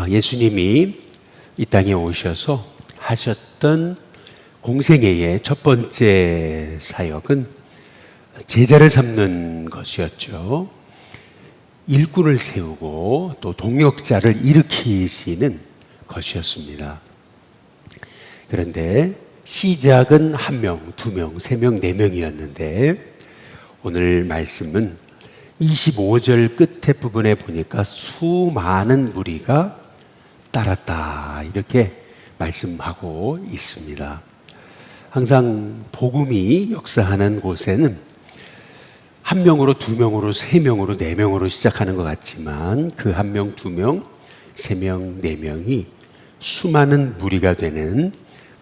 예수님이 이 땅에 오셔서 하셨던 공생애의 첫 번째 사역은 제자를 삼는 것이었죠. 일꾼을 세우고 또 동역자를 일으키시는 것이었습니다. 그런데 시작은 1명, 2명, 3명, 4명이었는데 오늘 말씀은 25절 끝에 부분에 보니까 수많은 무리가 따랐다 이렇게 말씀하고 있습니다. 항상 복음이 역사하는 곳에는 1명으로 2명으로 3명으로 4명으로 시작하는 것 같지만 그 1명, 2명, 3명, 4명이 수많은 무리가 되는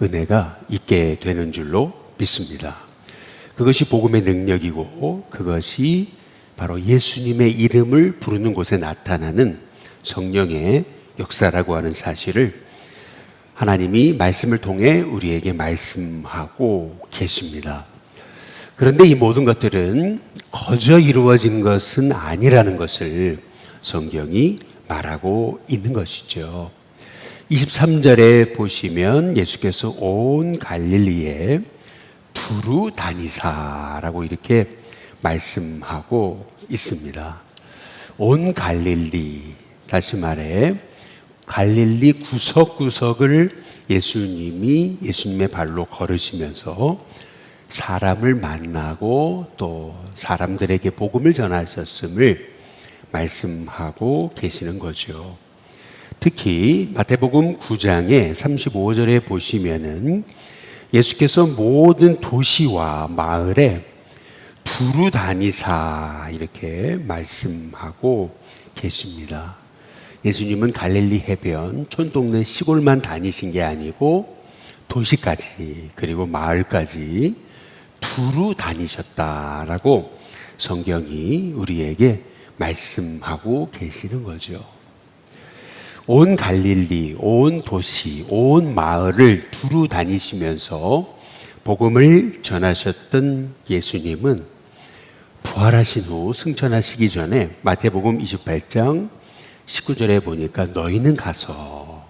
은혜가 있게 되는 줄로 믿습니다. 그것이 복음의 능력이고 그것이 바로 예수님의 이름을 부르는 곳에 나타나는 성령의 역사라고 하는 사실을 하나님이 말씀을 통해 우리에게 말씀하고 계십니다. 그런데 이 모든 것들은 거저 이루어진 것은 아니라는 것을 성경이 말하고 있는 것이죠. 23절에 보시면 예수께서 온 갈릴리에 두루 다니사라고 이렇게 말씀하고 있습니다. 온 갈릴리, 다시 말해 갈릴리 구석구석을 예수님의 발로 걸으시면서 사람을 만나고 또 사람들에게 복음을 전하셨음을 말씀하고 계시는 거죠. 특히 마태복음 9장의 35절에 보시면은 예수께서 모든 도시와 마을에 두루 다니사 이렇게 말씀하고 계십니다. 예수님은 갈릴리 해변, 촌동네 시골만 다니신 게 아니고 도시까지 그리고 마을까지 두루 다니셨다라고 성경이 우리에게 말씀하고 계시는 거죠. 온 갈릴리, 온 도시, 온 마을을 두루 다니시면서 복음을 전하셨던 예수님은 부활하신 후 승천하시기 전에 마태복음 28장 19절에 보니까 너희는 가서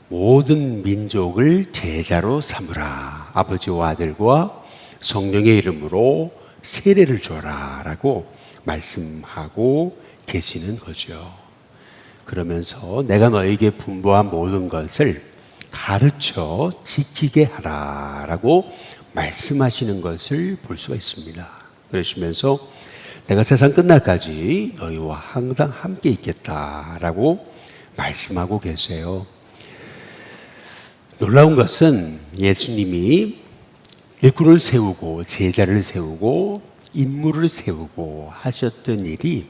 모든 민족을 제자로 삼으라. 아버지와 아들과 성령의 이름으로 세례를 줘라 라고 말씀하고 계시는 거죠. 그러면서 내가 너에게 분부한 모든 것을 가르쳐 지키게 하라 라고 말씀하시는 것을 볼 수가 있습니다. 그러시면서 내가 세상 끝날까지 너희와 항상 함께 있겠다라고 말씀하고 계세요. 놀라운 것은 예수님이 일꾼을 세우고 제자를 세우고 인물을 세우고 하셨던 일이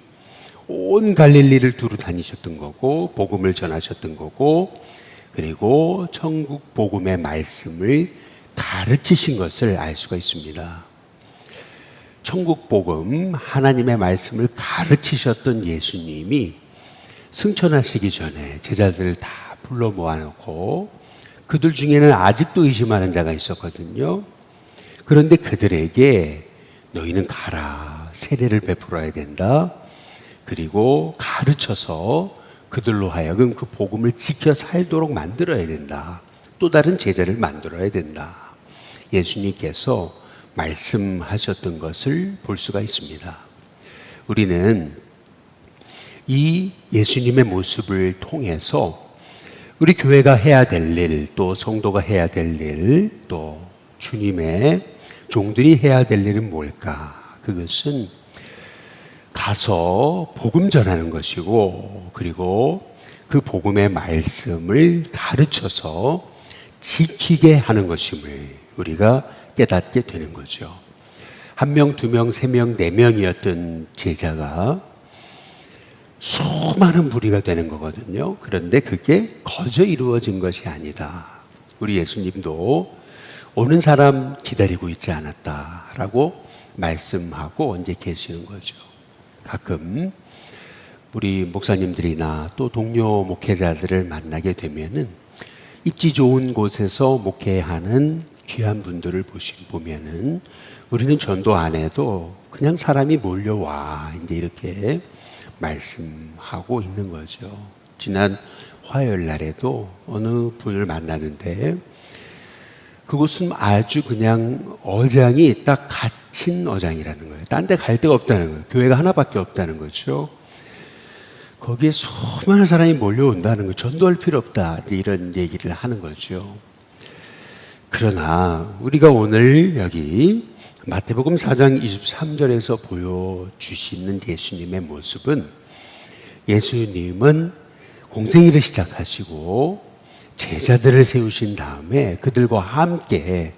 온 갈릴리를 두루 다니셨던 거고 복음을 전하셨던 거고 그리고 천국 복음의 말씀을 가르치신 것을 알 수가 있습니다. 천국 복음 하나님의 말씀을 가르치셨던 예수님이 승천하시기 전에 제자들을 다 불러 모아놓고 그들 중에는 아직도 의심하는 자가 있었거든요. 그런데 그들에게 너희는 가라, 세례를 베풀어야 된다. 그리고 가르쳐서 그들로 하여금 그 복음을 지켜 살도록 만들어야 된다. 또 다른 제자를 만들어야 된다. 예수님께서 말씀하셨던 것을 볼 수가 있습니다. 우리는 이 예수님의 모습을 통해서 우리 교회가 해야 될 일, 또 성도가 해야 될 일, 또 주님의 종들이 해야 될 일은 뭘까? 그것은 가서 복음 전하는 것이고 그리고 그 복음의 말씀을 가르쳐서 지키게 하는 것임을 우리가 깨닫게 되는 거죠. 1명, 2명, 3명, 4명이었던 제자가 수많은 무리가 되는 거거든요. 그런데 그게 거저 이루어진 것이 아니다. 우리 예수님도 오는 사람 기다리고 있지 않았다라고 말씀하고 언제 계시는 거죠. 가끔 우리 목사님들이나 또 동료 목회자들을 만나게 되면은 입지 좋은 곳에서 목회하는 귀한 분들을 보면은 우리는 전도 안 해도 그냥 사람이 몰려와 이제 이렇게 말씀하고 있는 거죠. 지난 화요일 날에도 어느 분을 만나는데 그곳은 아주 그냥 어장이 딱 갇힌 어장이라는 거예요. 딴 데 갈 데가 없다는 거예요. 교회가 하나밖에 없다는 거죠. 거기에 수많은 사람이 몰려온다는 거예요. 전도할 필요 없다, 이런 얘기를 하는 거죠. 그러나 우리가 오늘 여기 마태복음 4장 23절에서 보여주시는 예수님의 모습은, 예수님은 공생일을 시작하시고 제자들을 세우신 다음에 그들과 함께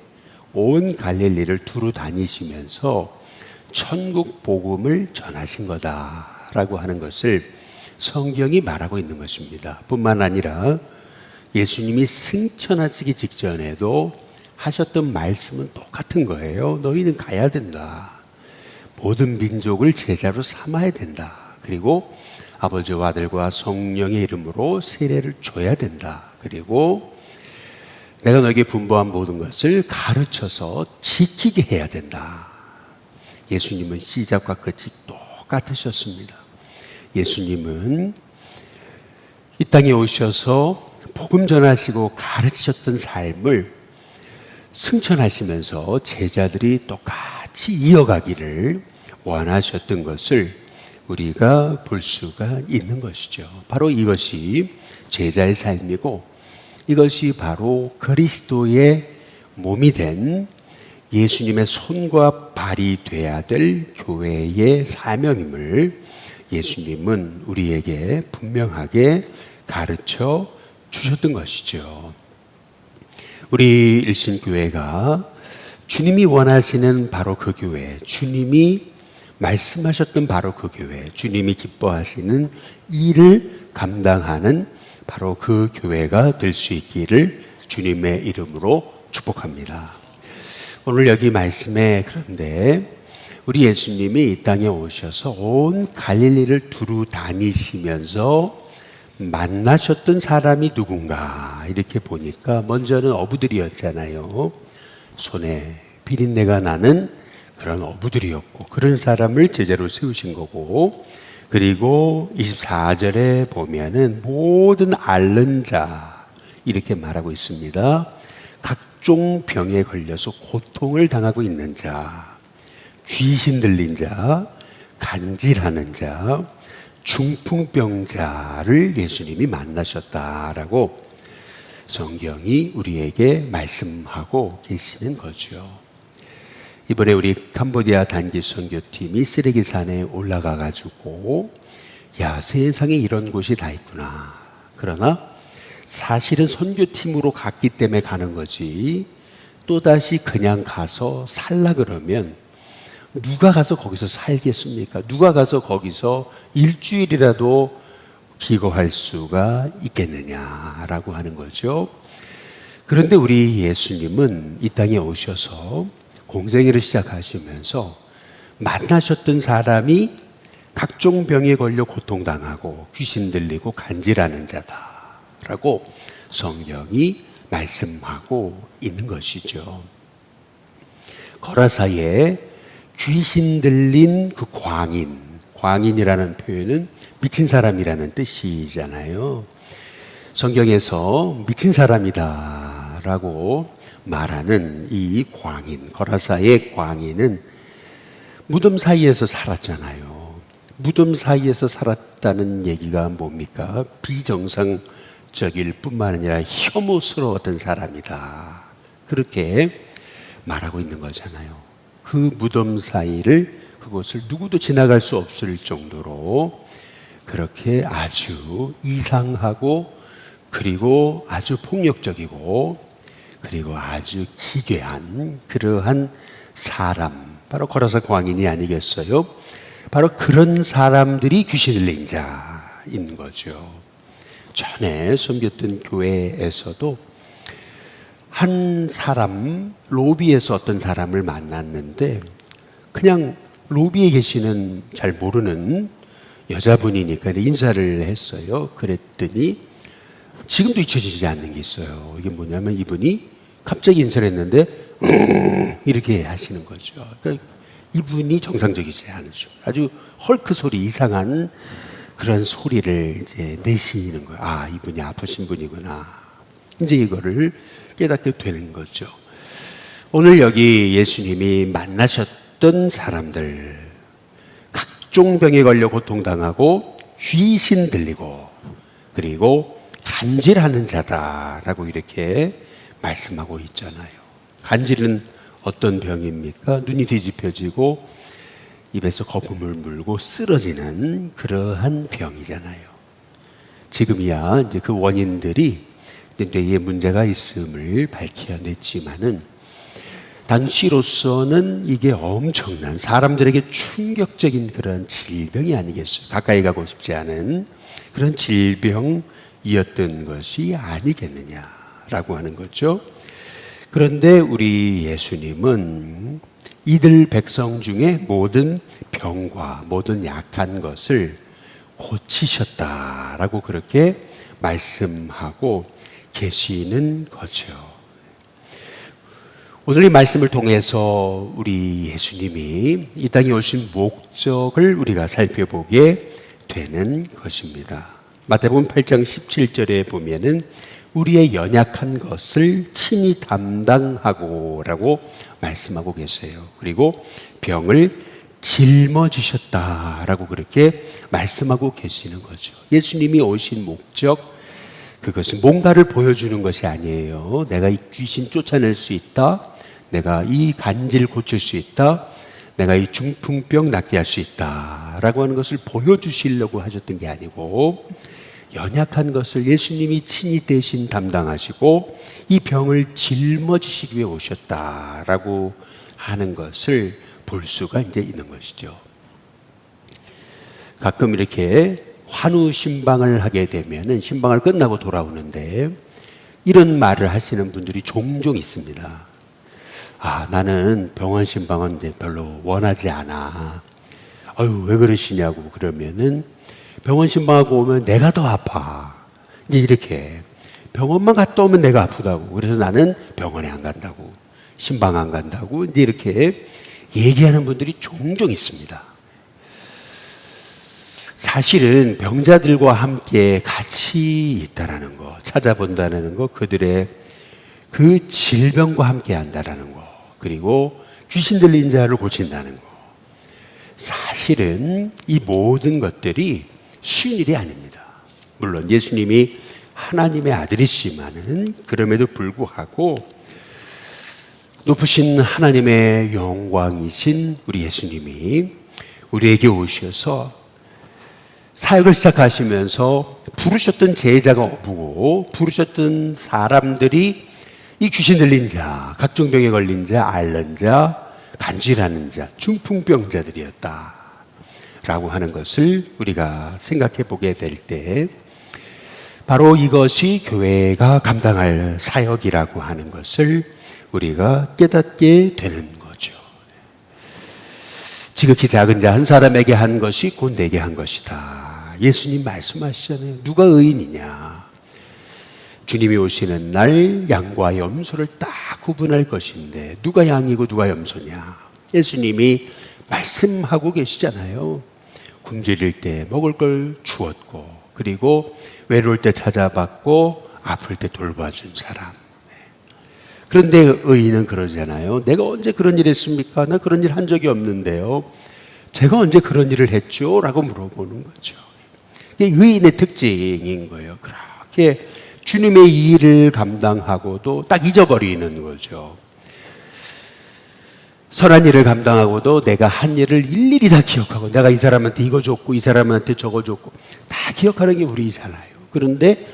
온 갈릴리를 두루 다니시면서 천국 복음을 전하신 거다라고 하는 것을 성경이 말하고 있는 것입니다. 뿐만 아니라 예수님이 승천하시기 직전에도 하셨던 말씀은 똑같은 거예요. 너희는 가야 된다. 모든 민족을 제자로 삼아야 된다. 그리고 아버지와 아들과 성령의 이름으로 세례를 줘야 된다. 그리고 내가 너에게 분부한 모든 것을 가르쳐서 지키게 해야 된다. 예수님은 시작과 끝이 똑같으셨습니다. 예수님은 이 땅에 오셔서 복음 전하시고 가르치셨던 삶을 승천하시면서 제자들이 똑같이 이어가기를 원하셨던 것을 우리가 볼 수가 있는 것이죠. 바로 이것이 제자의 삶이고, 이것이 바로 그리스도의 몸이 된 예수님의 손과 발이 돼야 될 교회의 사명임을 예수님은 우리에게 분명하게 가르쳐 주셨던 것이죠. 우리 일신교회가 주님이 원하시는 바로 그 교회, 주님이 말씀하셨던 바로 그 교회, 주님이 기뻐하시는 일을 감당하는 바로 그 교회가 될 수 있기를 주님의 이름으로 축복합니다. 오늘 여기 말씀에, 그런데 우리 예수님이 이 땅에 오셔서 온 갈릴리를 두루 다니시면서 만나셨던 사람이 누군가 이렇게 보니까, 먼저는 어부들이었잖아요. 손에 비린내가 나는 그런 어부들이었고, 그런 사람을 제자로 세우신 거고, 그리고 24절에 보면은 모든 앓는 자 이렇게 말하고 있습니다. 각종 병에 걸려서 고통을 당하고 있는 자, 귀신 들린 자, 간질하는 자, 중풍병자를 예수님이 만나셨다라고 성경이 우리에게 말씀하고 계시는 거죠. 이번에 우리 캄보디아 단기 선교팀이 쓰레기산에 올라가 가지고, 야, 세상에 이런 곳이 다 있구나. 그러나 사실은 선교팀으로 갔기 때문에 가는 거지, 또다시 그냥 가서 살라 그러면 누가 가서 거기서 살겠습니까? 누가 가서 거기서 일주일이라도 기거할 수가 있겠느냐라고 하는 거죠. 그런데 우리 예수님은 이 땅에 오셔서 공생애를 시작하시면서 만나셨던 사람이 각종 병에 걸려 고통당하고 귀신 들리고 간질하는 자다라고 성경이 말씀하고 있는 것이죠. 거라사에 귀신 들린 그 광인이라는 표현은 미친 사람이라는 뜻이잖아요. 성경에서 미친 사람이다라고 말하는 이 광인, 거라사의 광인은 무덤 사이에서 살았잖아요. 무덤 사이에서 살았다는 얘기가 뭡니까? 비정상적일 뿐만 아니라 혐오스러웠던 사람이다, 그렇게 말하고 있는 거잖아요. 그 무덤 사이를, 그곳을 누구도 지나갈 수 없을 정도로 그렇게 아주 이상하고, 그리고 아주 폭력적이고, 그리고 아주 기괴한 그러한 사람, 바로 거라사 광인이 아니겠어요? 바로 그런 사람들이 귀신 들린 자인 거죠. 전에 섬겼던 교회에서도 한 사람, 로비에서 어떤 사람을 만났는데, 그냥 로비에 계시는 잘 모르는 여자분이니까 인사를 했어요. 그랬더니 지금도 잊혀지지 않는 게 있어요. 이게 뭐냐면, 이분이 갑자기 인사를 했는데 이렇게 하시는 거죠. 그러니까 이분이 정상적이지 않으죠. 아주 헐크 소리, 이상한 그런 소리를 이제 내시는 거예요. 아, 이분이 아프신 분이구나. 이제 이거를 깨닫게 되는 거죠. 오늘 여기 예수님이 만나셨던 사람들, 각종 병에 걸려 고통당하고 귀신 들리고 그리고 간질하는 자다라고 이렇게 말씀하고 있잖아요. 간질은 어떤 병입니까? 눈이 뒤집혀지고 입에서 거품을 물고 쓰러지는 그러한 병이잖아요. 지금이야 이제 그 원인들이 뇌에 문제가 있음을 밝혀냈지만은 당시로서는 이게 엄청난 사람들에게 충격적인 그런 질병이 아니겠어요. 가까이 가고 싶지 않은 그런 질병이었던 것이 아니겠느냐라고 하는 거죠. 그런데 우리 예수님은 이들 백성 중에 모든 병과 모든 약한 것을 고치셨다라고 그렇게 말씀하고 계시는 거죠. 오늘 이 말씀을 통해서 우리 예수님이 이 땅에 오신 목적을 우리가 살펴보게 되는 것입니다. 마태복음 8장 17절에 보면은 우리의 연약한 것을 친히 담당하고 라고 말씀하고 계세요. 그리고 병을 짊어지셨다라고 그렇게 말씀하고 계시는 거죠. 예수님이 오신 목적, 그것은 뭔가를 보여주는 것이 아니에요. 내가 이 귀신 쫓아낼 수 있다. 내가 이 간질 고칠 수 있다. 내가 이 중풍병 낫게 할 수 있다. 라고 하는 것을 보여주시려고 하셨던 게 아니고 연약한 것을 예수님이 친히 대신 담당하시고 이 병을 짊어지시기 위해 오셨다라고 하는 것을 볼 수가 이제 있는 것이죠. 가끔 이렇게 환우 신방을 하게 되면은 신방을 끝나고 돌아오는데 이런 말을 하시는 분들이 종종 있습니다. 아, 나는 병원 신방은 이제 별로 원하지 않아. 아유, 왜 그러시냐고 그러면은 병원 신방하고 오면 내가 더 아파. 이제 이렇게 병원만 갔다 오면 내가 아프다고. 그래서 나는 병원에 안 간다고. 신방 안 간다고. 이제 이렇게 얘기하는 분들이 종종 있습니다. 사실은 병자들과 함께 같이 있다라는 거, 찾아본다는 거, 그들의 그 질병과 함께 한다라는 거, 그리고 귀신 들린 자를 고친다는 거. 사실은 이 모든 것들이 쉬운 일이 아닙니다. 물론 예수님이 하나님의 아들이시지만은 그럼에도 불구하고 높으신 하나님의 영광이신 우리 예수님이 우리에게 오셔서 사역을 시작하시면서 부르셨던 제자가 없고 부르셨던 사람들이 이 귀신 들린 자, 각종 병에 걸린 자, 앓는 자, 간질하는 자, 중풍병자들이었다 라고 하는 것을 우리가 생각해 보게 될 때 바로 이것이 교회가 감당할 사역이라고 하는 것을 우리가 깨닫게 되는 거죠. 지극히 작은 자 한 사람에게 한 것이 곧 내게 한 것이다. 예수님 말씀하시잖아요. 누가 의인이냐? 주님이 오시는 날 양과 염소를 딱 구분할 것인데 누가 양이고 누가 염소냐? 예수님이 말씀하고 계시잖아요. 굶주릴 때 먹을 걸 주었고 그리고 외로울 때 찾아봤고 아플 때 돌봐준 사람. 그런데 의인은 그러잖아요. 내가 언제 그런 일 했습니까? 나 그런 일 한 적이 없는데요. 제가 언제 그런 일을 했죠? 라고 물어보는 거죠. 이게 의인의 특징인 거예요. 그렇게 주님의 일을 감당하고도 딱 잊어버리는 거죠. 선한 일을 감당하고도 내가 한 일을 일일이 다 기억하고 내가 이 사람한테 이거 줬고 이 사람한테 저거 줬고 다 기억하는 게 우리잖아요. 그런데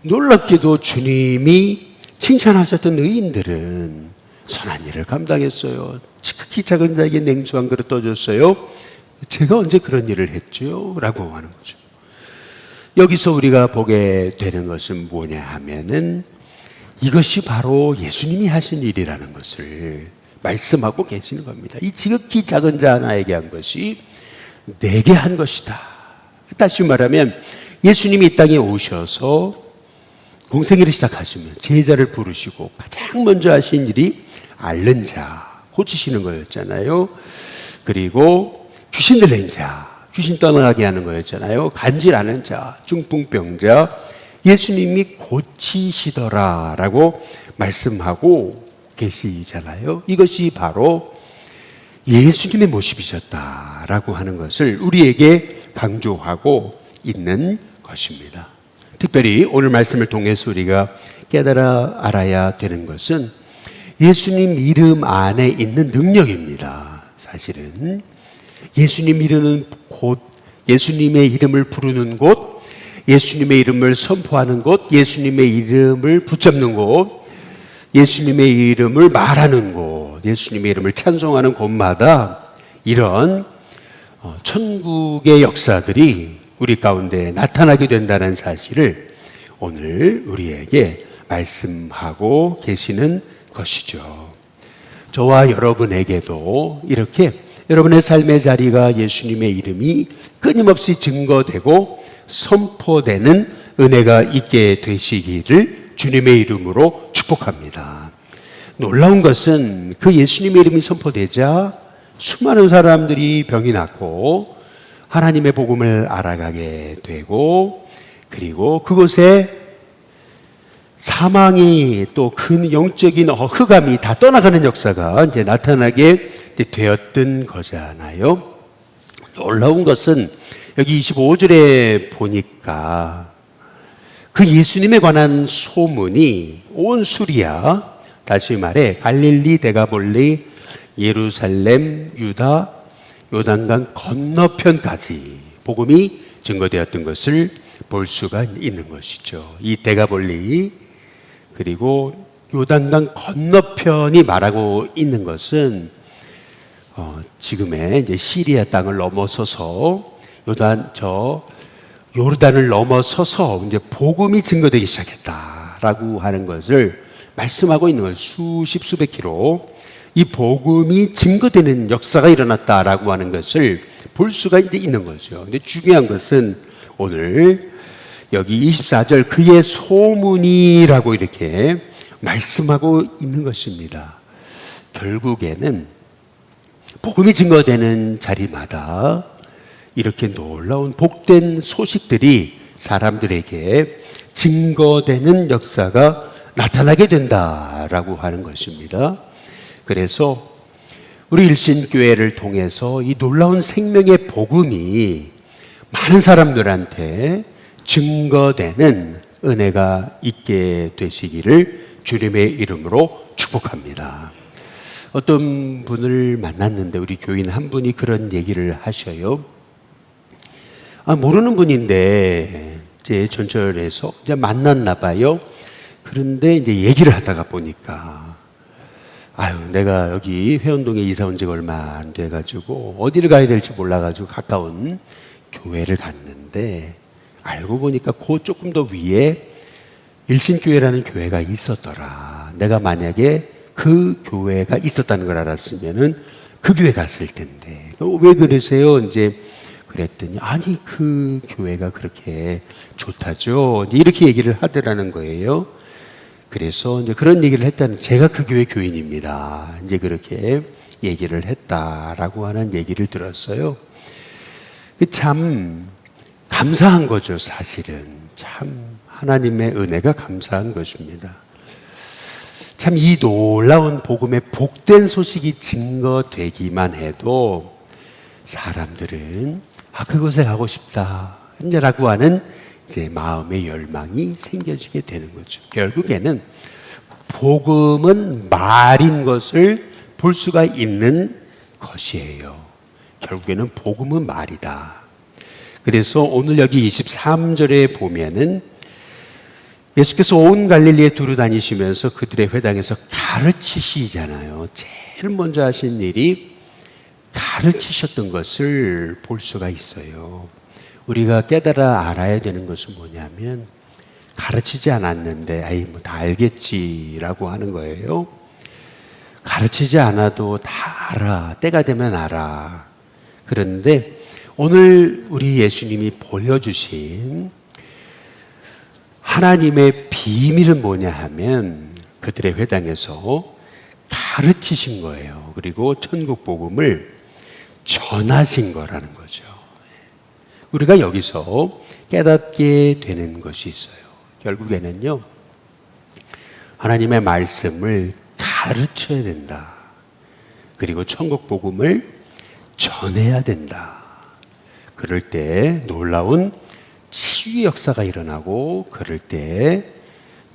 놀랍게도 주님이 칭찬하셨던 의인들은 선한 일을 감당했어요. 지극히 작은 자에게 냉수 한 그릇 떠줬어요. 제가 언제 그런 일을 했죠? 라고 하는 거죠. 여기서 우리가 보게 되는 것은 뭐냐 하면은 이것이 바로 예수님이 하신 일이라는 것을 말씀하고 계시는 겁니다. 이 지극히 작은 자 하나에게 한 것이 내게 한 것이다. 다시 말하면 예수님이 이 땅에 오셔서 공생애를 시작하시면 제자를 부르시고 가장 먼저 하신 일이 앓는 자 고치시는 거였잖아요. 그리고 귀신 들린 자 귀신 떠나게 하는 거였잖아요. 간질하는 자, 중풍병자, 예수님이 고치시더라라고 말씀하고 계시잖아요. 이것이 바로 예수님의 모습이셨다라고 하는 것을 우리에게 강조하고 있는 것입니다. 특별히 오늘 말씀을 통해서 우리가 깨달아 알아야 되는 것은 예수님 이름 안에 있는 능력입니다. 사실은 예수님 이름은 곧 예수님의 이름을 부르는 곳, 예수님의 이름을 선포하는 곳, 예수님의 이름을 붙잡는 곳, 예수님의 이름을 말하는 곳, 예수님의 이름을 찬송하는 곳마다 이런 천국의 역사들이 우리 가운데 나타나게 된다는 사실을 오늘 우리에게 말씀하고 계시는 것이죠. 저와 여러분에게도 이렇게 여러분의 삶의 자리가 예수님의 이름이 끊임없이 증거되고 선포되는 은혜가 있게 되시기를 주님의 이름으로 축복합니다. 놀라운 것은 그 예수님의 이름이 선포되자 수많은 사람들이 병이 낫고 하나님의 복음을 알아가게 되고, 그리고 그곳에 사망이 또 큰 영적인 흑암이 다 떠나가는 역사가 이제 나타나게 되었던 거잖아요. 놀라운 것은 여기 25절에 보니까 그 예수님에 관한 소문이 온 수리아, 다시 말해 갈릴리, 데가볼리, 예루살렘, 유다, 요단강 건너편까지 복음이 증거되었던 것을 볼 수가 있는 것이죠. 이 데가볼리 그리고 요단강 건너편이 말하고 있는 것은 지금의 이제 시리아 땅을 넘어서서 요르단을 넘어서서 이제 복음이 증거되기 시작했다라고 하는 것을 말씀하고 있는 거예요. 수백 킬로 이 복음이 증거되는 역사가 일어났다라고 하는 것을 볼 수가 이제 있는 거죠. 근데 중요한 것은 오늘 여기 24절 그의 소문이라고 이렇게 말씀하고 있는 것입니다. 결국에는 복음이 증거되는 자리마다 이렇게 놀라운 복된 소식들이 사람들에게 증거되는 역사가 나타나게 된다라고 하는 것입니다. 그래서 우리 일신교회를 통해서 이 놀라운 생명의 복음이 많은 사람들한테 증거되는 은혜가 있게 되시기를 주님의 이름으로 축복합니다. 어떤 분을 만났는데 우리 교인 한 분이 그런 얘기를 하셔요. 모르는 분인데 이제 전철에서 이제 만났나 봐요. 그런데 이제 얘기를 하다가 보니까 내가 여기 회원동에 이사 온 지가 얼마 안 돼가지고 어디를 가야 될지 몰라가지고 가까운 교회를 갔는데 알고 보니까 그 조금 더 위에 일신교회라는 교회가 있었더라. 내가 만약에 그 교회가 있었다는 걸 알았으면은 그 교회 갔을 텐데 왜 그러세요? 이제 그랬더니 그 교회가 그렇게 좋다죠. 이렇게 얘기를 하더라는 거예요. 그래서 이제 그런 얘기를 했다는, 제가 그 교회 교인입니다. 이제 그렇게 얘기를 했다라고 하는 얘기를 들었어요. 참 감사한 거죠, 사실은. 참 하나님의 은혜가 감사한 것입니다. 참 이 놀라운 복음의 복된 소식이 증거되기만 해도 사람들은 그곳에 가고 싶다 라고 하는 이제 마음의 열망이 생겨지게 되는 거죠. 결국에는 복음은 말인 것을 볼 수가 있는 것이에요. 결국에는 복음은 말이다. 그래서 오늘 여기 23절에 보면은 예수께서 온 갈릴리에 두루 다니시면서 그들의 회당에서 가르치시잖아요. 제일 먼저 하신 일이 가르치셨던 것을 볼 수가 있어요. 우리가 깨달아 알아야 되는 것은 뭐냐면 가르치지 않았는데 다 알겠지라고 하는 거예요. 가르치지 않아도 다 알아. 때가 되면 알아. 그런데 오늘 우리 예수님이 보여주신 하나님의 비밀은 뭐냐 하면 그들의 회당에서 가르치신 거예요. 그리고 천국 복음을 전하신 거라는 거죠. 우리가 여기서 깨닫게 되는 것이 있어요. 결국에는요, 하나님의 말씀을 가르쳐야 된다. 그리고 천국 복음을 전해야 된다. 그럴 때 놀라운 치유 역사가 일어나고, 그럴 때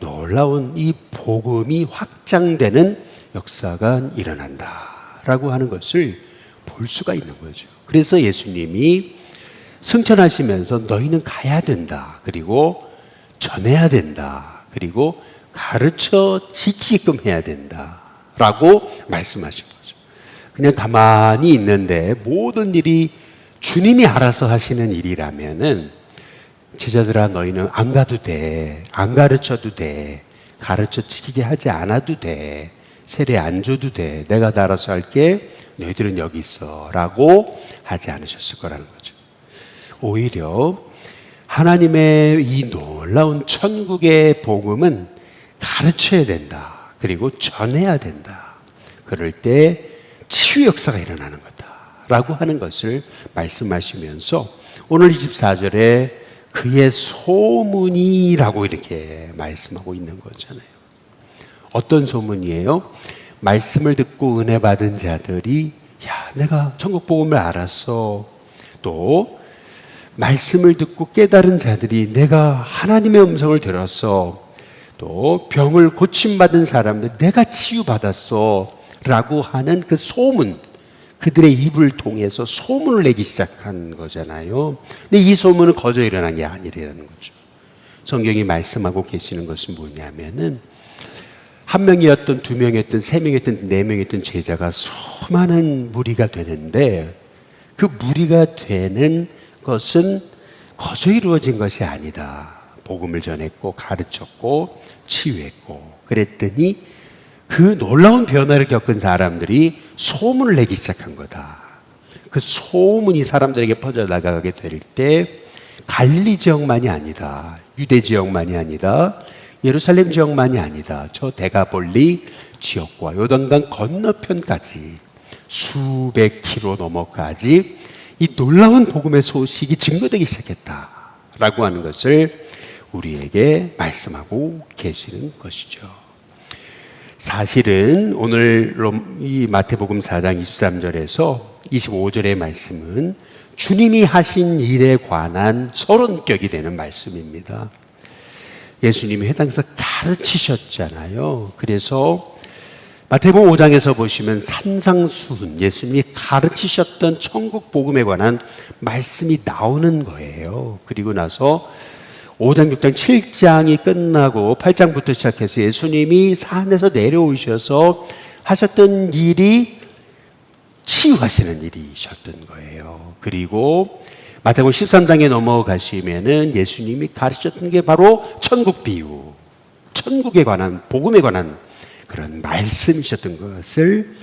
놀라운 이 복음이 확장되는 역사가 일어난다라고 하는 것을 볼 수가 있는 거죠. 그래서 예수님이 승천하시면서 너희는 가야 된다. 그리고 전해야 된다. 그리고 가르쳐 지키게끔 해야 된다. 라고 말씀하신 거죠. 그냥 가만히 있는데 모든 일이 주님이 알아서 하시는 일이라면은 제자들아 너희는 안 가도 돼. 안 가르쳐도 돼. 가르쳐 지키게 하지 않아도 돼. 세례 안 줘도 돼. 내가 다 알아서 할게. 너희들은 여기 있어. 라고 하지 않으셨을 거라는 거죠. 오히려 하나님의 이 놀라운 천국의 복음은 가르쳐야 된다. 그리고 전해야 된다. 그럴 때 치유 역사가 일어나는 거다. 라고 하는 것을 말씀하시면서 오늘 24절에 그의 소문이라고 이렇게 말씀하고 있는 거잖아요. 어떤 소문이에요? 말씀을 듣고 은혜 받은 자들이 야, 내가 천국 복음을 알았어. 또 말씀을 듣고 깨달은 자들이 내가 하나님의 음성을 들었어. 또 병을 고침받은 사람들 내가 치유받았어. 라고 하는 그 소문, 그들의 입을 통해서 소문을 내기 시작한 거잖아요. 근데 이 소문은 거저 일어난 게 아니라는 거죠. 성경이 말씀하고 계시는 것은 뭐냐면은 한 명이었던, 두 명이었던, 세 명이었던, 네 명이었던 제자가 수많은 무리가 되는데 그 무리가 되는 것은 거저 이루어진 것이 아니다. 복음을 전했고 가르쳤고 치유했고 그랬더니 그 놀라운 변화를 겪은 사람들이 소문을 내기 시작한 거다. 그 소문이 사람들에게 퍼져나가게 될 때 갈릴리 지역만이 아니다. 유대 지역만이 아니다. 예루살렘 지역만이 아니다. 저 대가볼리 지역과 요단강 건너편까지 수백 킬로 넘어까지 이 놀라운 복음의 소식이 증거되기 시작했다라고 하는 것을 우리에게 말씀하고 계시는 것이죠. 사실은 오늘 이 마태복음 4장 23절에서 25절의 말씀은 주님이 하신 일에 관한 서론격이 되는 말씀입니다. 예수님이 회당에서 가르치셨잖아요. 그래서 마태복음 5장에서 보시면 산상수훈, 예수님이 가르치셨던 천국 복음에 관한 말씀이 나오는 거예요. 그리고 나서 5장, 6장, 7장이 끝나고 8장부터 시작해서 예수님이 산에서 내려오셔서 하셨던 일이 치유하시는 일이셨던 거예요. 그리고 마태복음 13장에 넘어가시면은 예수님이 가르쳤던 게 바로 천국 비유, 천국에 관한, 복음에 관한 그런 말씀이셨던 것을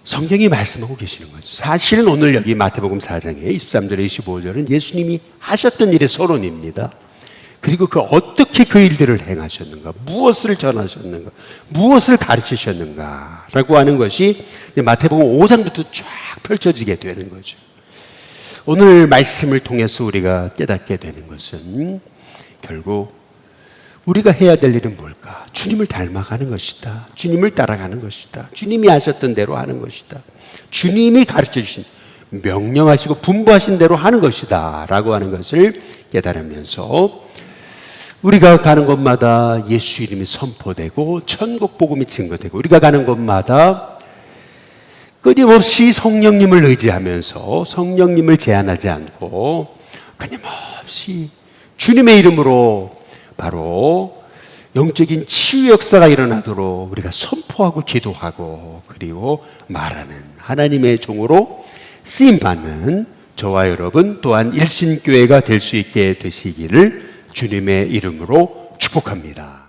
성경이 말씀하고 계시는 거죠. 사실은 오늘 여기 마태복음 4장에 23절에 25절은 예수님이 하셨던 일의 서론입니다. 그리고 어떻게 그 일들을 행하셨는가, 무엇을 전하셨는가, 무엇을 가르치셨는가 라고 하는 것이 마태복음 5장부터 쫙 펼쳐지게 되는 거죠. 오늘 말씀을 통해서 우리가 깨닫게 되는 것은 결국 우리가 해야 될 일은 뭘까? 주님을 닮아가는 것이다. 주님을 따라가는 것이다. 주님이 하셨던 대로 하는 것이다. 주님이 가르쳐주신, 명령하시고 분부하신 대로 하는 것이다 라고 하는 것을 깨달으면서 우리가 가는 곳마다 예수 이름이 선포되고 천국 복음이 증거되고 우리가 가는 곳마다 끊임없이 성령님을 의지하면서 성령님을 제한하지 않고 끊임없이 주님의 이름으로 바로 영적인 치유 역사가 일어나도록 우리가 선포하고 기도하고 그리고 말하는 하나님의 종으로 쓰임받는 저와 여러분 또한 일신교회가 될 수 있게 되시기를 주님의 이름으로 축복합니다.